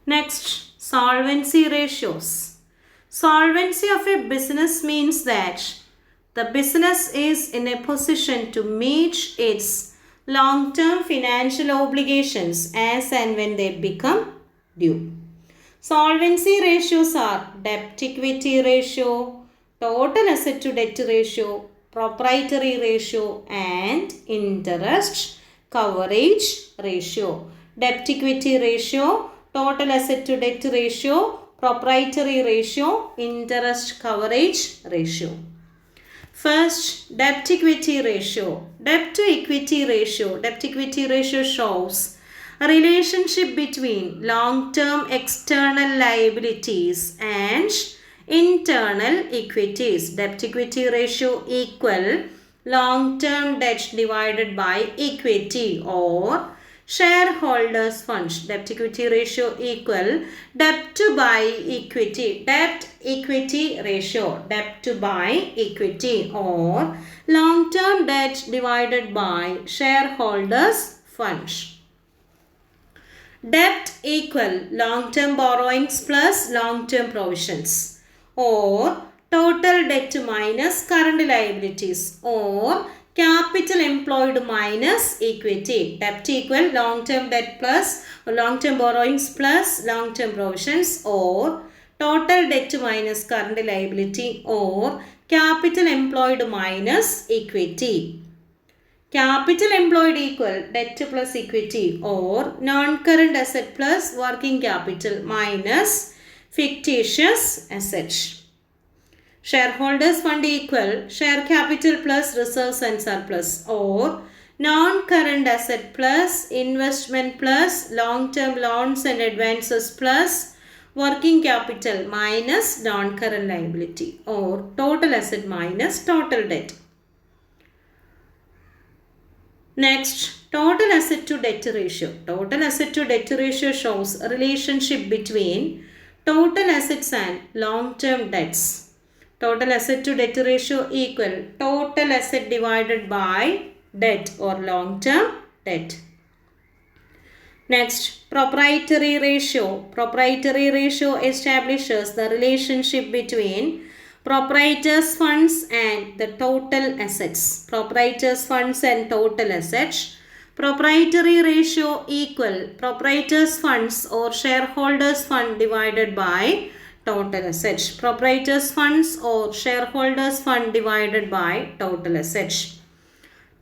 Next, solvency ratios. Solvency of a business means that the business is in a position to meet its long-term financial obligations as and when they become due. Solvency ratios are debt equity ratio, total asset to debt ratio, proprietary ratio and interest coverage ratio. Debt equity ratio, total asset to debt ratio, proprietary ratio, interest coverage ratio. First, debt equity ratio. Debt to equity ratio. Debt equity ratio shows a relationship between long-term external liabilities and internal equities. Debt equity ratio equal long-term debt divided by equity or shareholders funds. Debt equity ratio equal debt to by equity. Debt equity ratio. Debt to by equity or long-term debt divided by shareholders funds. Debt equal long-term borrowings plus long-term provisions or total debt minus current liabilities or capital employed minus equity. Debt equal long-term debt plus long-term borrowings plus long-term provisions or total debt minus current liability or capital employed minus equity. Capital employed equal debt plus equity or non-current asset plus working capital minus fictitious asset. Shareholders fund equal share capital plus reserves and surplus or non-current asset plus investment plus long-term loans and advances plus working capital minus non-current liability or total asset minus total debt. Next, total asset to debt ratio. Total asset to debt ratio shows a relationship between total assets and long-term debts. Total asset to debt ratio equal total asset divided by debt or long-term debt. Next, proprietary ratio. Proprietary ratio establishes the relationship between proprietors funds and the total assets. Proprietors funds and total assets. Proprietary ratio equal proprietors funds or shareholders fund divided by total assets. Proprietors funds or shareholders fund divided by total assets.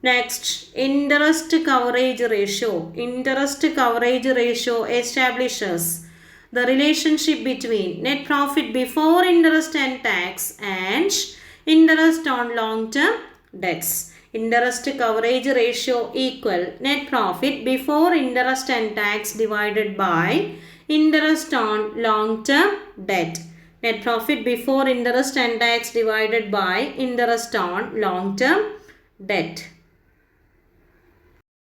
Next, interest coverage ratio. Interest coverage ratio establishes the relationship between net profit before interest and tax and interest on long-term debts. Interest coverage ratio equal net profit before interest and tax divided by interest on long-term debt. Net profit before interest and tax divided by interest on long-term debt.